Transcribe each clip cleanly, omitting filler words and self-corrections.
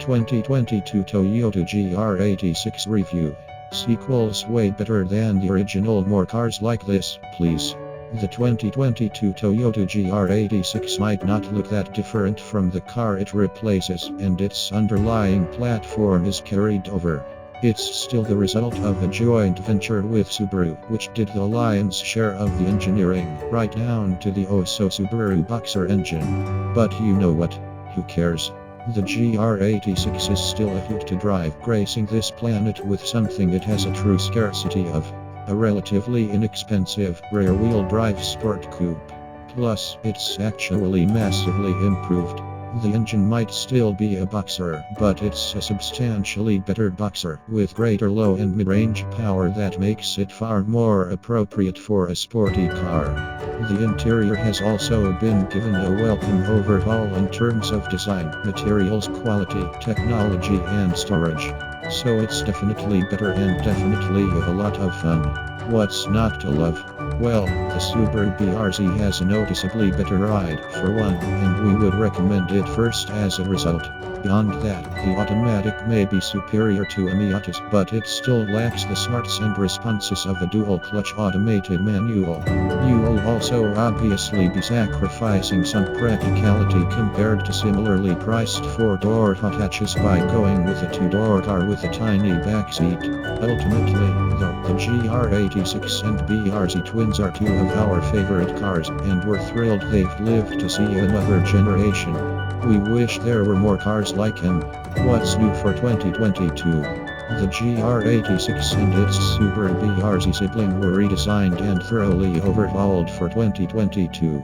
2022 Toyota GR86 review. Sequels way better than the original. More cars like this, please. The 2022 Toyota GR86 might not look that different from the car it replaces, and its underlying platform is carried over. It's still the result of a joint venture with Subaru, which did the lion's share of the engineering, right down to the oh-so-Subaru boxer engine. But you know what? Who cares? The GR86 is still a hoot to drive, gracing this planet with something it has a true scarcity of: a relatively inexpensive, rear-wheel drive sport coupe. Plus, it's actually massively improved. The engine might still be a boxer, but it's a substantially better boxer, with greater low and mid-range power that makes it far more appropriate for a sporty car. The interior has also been given a welcome overhaul in terms of design, materials quality, technology and storage. So it's definitely better and definitely a lot of fun. What's not to love? Well, the Subaru BRZ has a noticeably better ride, for one, and we would recommend it first as a result. Beyond that, the automatic may be superior to a Miata's, but it still lacks the smarts and responses of a dual-clutch automated manual. You'll also obviously be sacrificing some practicality compared to similarly priced four-door hot hatches by going with a two-door car with a tiny backseat. Ultimately, though, the GR86 and BRZ twins are two of our favorite cars, and we're thrilled they've lived to see another generation. We wish there were more cars like him. What's new for 2022? The GR86 and its Subaru BRZ sibling were redesigned and thoroughly overhauled for 2022.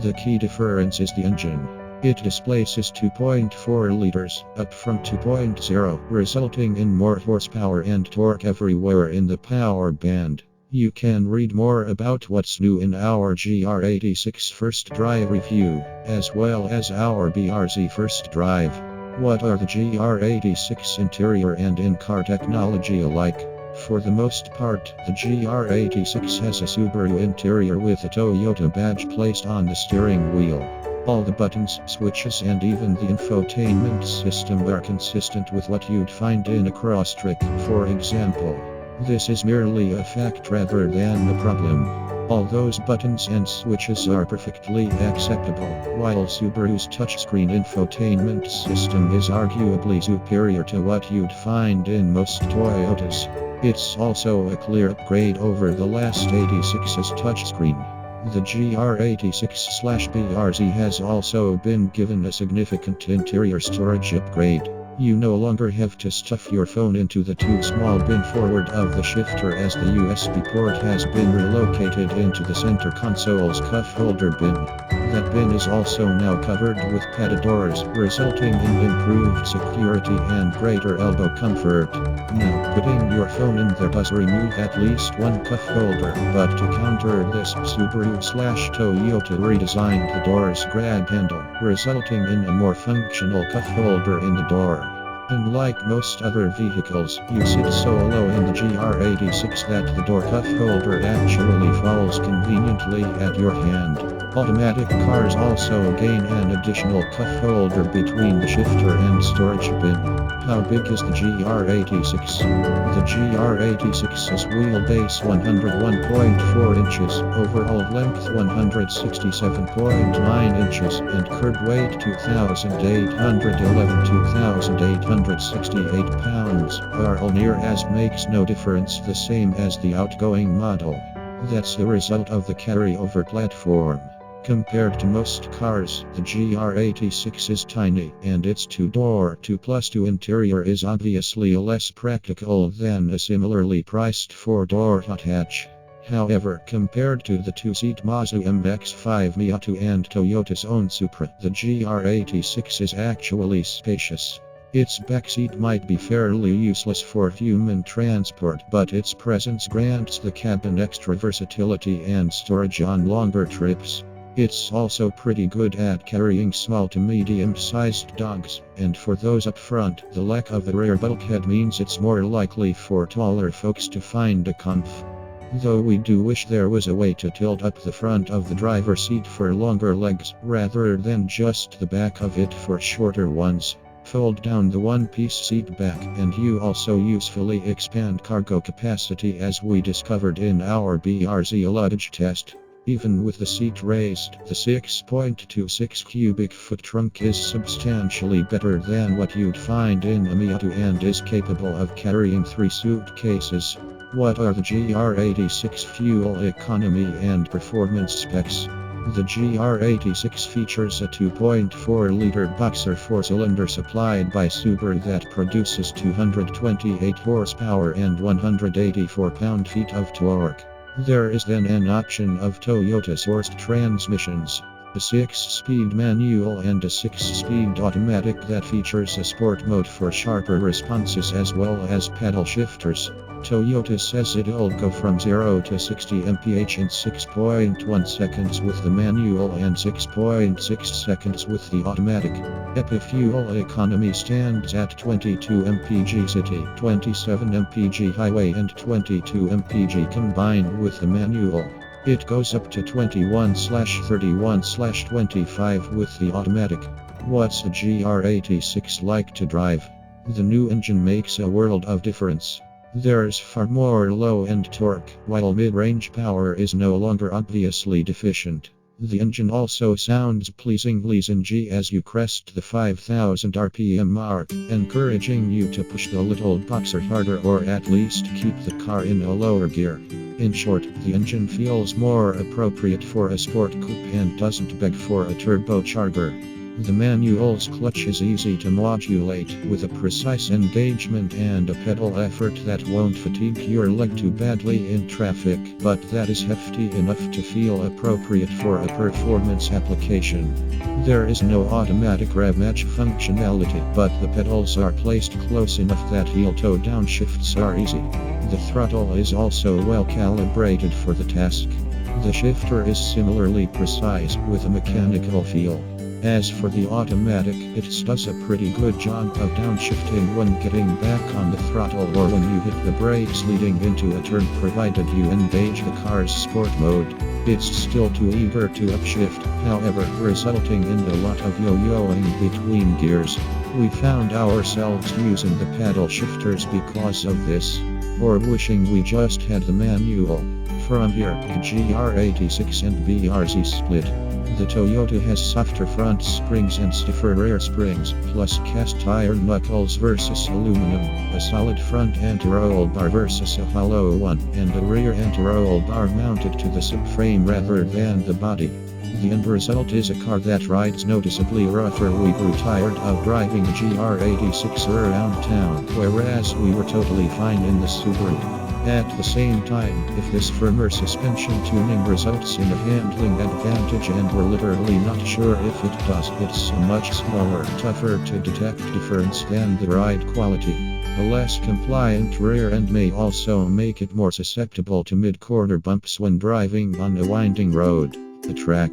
The key difference is the engine. It displaces 2.4 liters, up from 2.0, resulting in more horsepower and torque everywhere in the power band. You can read more about what's new in our GR86 First Drive review, as well as our BRZ First Drive. What are the GR86 interior and in-car technology alike? For the most part, the GR86 has a Subaru interior with a Toyota badge placed on the steering wheel. All the buttons, switches and even the infotainment system are consistent with what you'd find in a Crosstrek, for example. This is merely a fact rather than a problem. All those buttons and switches are perfectly acceptable, while Subaru's touchscreen infotainment system is arguably superior to what you'd find in most Toyotas. It's also a clear upgrade over the last 86's touchscreen. The GR86/BRZ has also been given a significant interior storage upgrade. You no longer have to stuff your phone into the too small bin forward of the shifter, as the USB port has been relocated into the center console's cuff holder bin. That bin is also now covered with padded doors, resulting in improved security and greater elbow comfort. Now, putting your phone in there does remove at least one cuff holder, but to counter this, Subaru/Toyota redesigned the door's grab handle, resulting in a more functional cuff holder in the door. Unlike most other vehicles, you sit so low in the GR86 that the door cuff holder actually falls conveniently at your hand. Automatic cars also gain an additional cuff holder between the shifter and storage bin. How big is the GR86? The GR86's wheelbase 101.4 inches, overall length 167.9 inches, and curb weight 2,811-2,868 pounds are all near as makes no difference the same as the outgoing model. That's the result of the carryover platform. Compared to most cars, the GR86 is tiny, and its two-door 2+2 interior is obviously less practical than a similarly priced four-door hot hatch. However, compared to the two-seat Mazda MX-5 Miata and Toyota's own Supra, the GR86 is actually spacious. Its backseat might be fairly useless for human transport, but its presence grants the cabin extra versatility and storage on longer trips. It's also pretty good at carrying small to medium-sized dogs, and for those up front, the lack of a rear bulkhead means it's more likely for taller folks to find a comf. Though we do wish there was a way to tilt up the front of the driver's seat for longer legs, rather than just the back of it for shorter ones. Fold down the one-piece seat back and you also usefully expand cargo capacity as we discovered in our BRZ luggage test. Even with the seat raised, the 6.26 cubic foot trunk is substantially better than what you'd find in a Miata and is capable of carrying 3 suitcases. What are the GR86 fuel economy and performance specs? The GR86 features a 2.4-liter boxer 4-cylinder supplied by Subaru that produces 228 horsepower and 184 pound-feet of torque. There is then an option of Toyota-sourced transmissions, a 6-speed manual and a 6-speed automatic that features a sport mode for sharper responses as well as pedal shifters. Toyota says it'll go from 0 to 60 mph in 6.1 seconds with the manual and 6.6 seconds with the automatic. EPA fuel economy stands at 22 mpg city, 27 mpg highway and 22 mpg combined with the manual. It goes up to 21/31/25 with the automatic. What's a GR86 like to drive? The new engine makes a world of difference. There's far more low-end torque, while mid-range power is no longer obviously deficient. The engine also sounds pleasingly zingy as you crest the 5,000 RPM mark, encouraging you to push the little boxer harder or at least keep the car in a lower gear. In short, the engine feels more appropriate for a sport coupe and doesn't beg for a turbocharger. The manual's clutch is easy to modulate, with a precise engagement and a pedal effort that won't fatigue your leg too badly in traffic, but that is hefty enough to feel appropriate for a performance application. There is no automatic rev match functionality, but the pedals are placed close enough that heel-toe downshifts are easy. The throttle is also well calibrated for the task. The shifter is similarly precise, with a mechanical feel. As for the automatic, it does a pretty good job of downshifting when getting back on the throttle or when you hit the brakes leading into a turn provided you engage the car's sport mode. It's still too eager to upshift, however, resulting in a lot of yo-yoing between gears. We found ourselves using the paddle shifters because of this, or wishing we just had the manual. From here, the GR86 and BRZ split. The Toyota has softer front springs and stiffer rear springs, plus cast iron knuckles versus aluminum, a solid front anti-roll bar versus a hollow one, and a rear anti-roll bar mounted to the subframe rather than the body. The end result is a car that rides noticeably rougher. We grew tired of driving a GR86 around town, whereas we were totally fine in the Subaru. At the same time, if this firmer suspension tuning results in a handling advantage and we're literally not sure if it does, it's a much smaller, tougher to detect difference than the ride quality. A less compliant rear end may also make it more susceptible to mid-corner bumps when driving on a winding road. The track.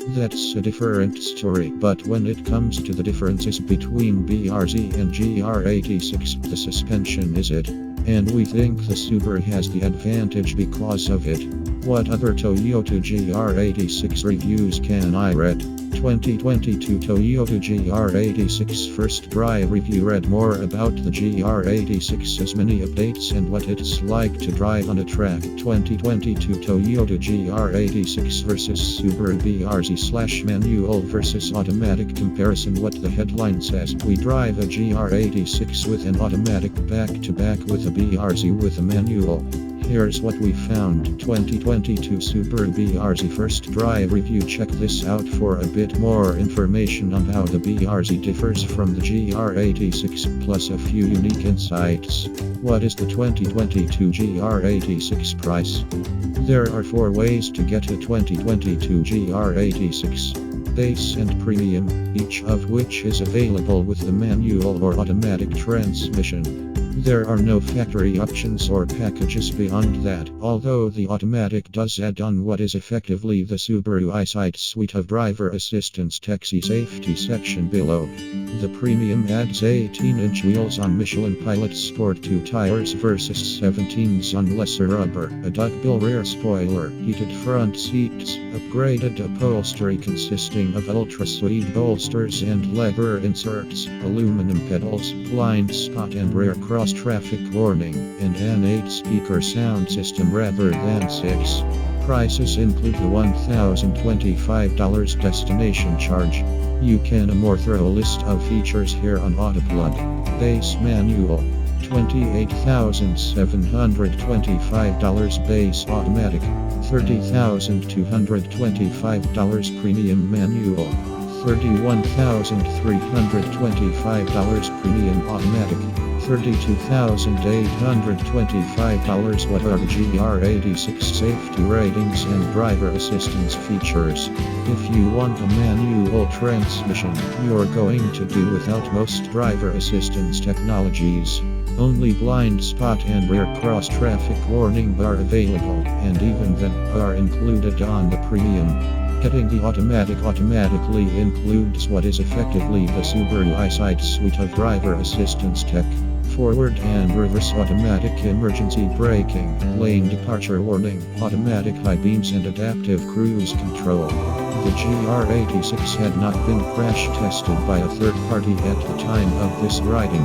That's a different story, but when it comes to the differences between BRZ and GR86, the suspension is it. And we think the Subaru has the advantage because of it. What other Toyota GR86 reviews can I read? 2022 Toyota GR86 first drive review. Read more about the GR86's many updates and what it's like to drive on a track. 2022 Toyota GR86 versus Subaru BRZ/manual versus automatic comparison. What the headline says: we drive a GR86 with an automatic back-to-back with a BRZ with a manual. Here's what we found. 2022 Subaru BRZ first drive review. Check this out for a bit more information on how the BRZ differs from the GR86, plus a few unique insights. What is the 2022 GR86 price? There are 4 ways to get a 2022 GR86. Base and Premium, each of which is available with the manual or automatic transmission. There are no factory options or packages beyond that, although the automatic does add on what is effectively the Subaru EyeSight suite of driver assistance taxi safety section below. The Premium adds 18-inch wheels on Michelin Pilot Sport 2 tires versus 17s on lesser rubber, a duckbill rear spoiler, heated front seats, upgraded upholstery consisting of ultra-suede bolsters and leather inserts, aluminum pedals, blind spot and rear cross-traffic warning, and an 8-speaker sound system rather than 6. Prices include the $1,025 destination charge. You can more thorough list of features here on Autoplug. Base manual, $28,725 base automatic, $30,225 premium manual, $31,325 premium automatic, $32,825. What are the GR86 safety ratings and driver assistance features? If you want a manual transmission, you're going to do without most driver assistance technologies. Only blind spot and rear cross traffic warning are available, and even then are included on the premium. Getting the automatic automatically includes what is effectively the Subaru EyeSight suite of driver assistance tech. Forward and reverse automatic emergency braking, lane departure warning, automatic high beams and adaptive cruise control. The GR86 had not been crash tested by a third party at the time of this writing.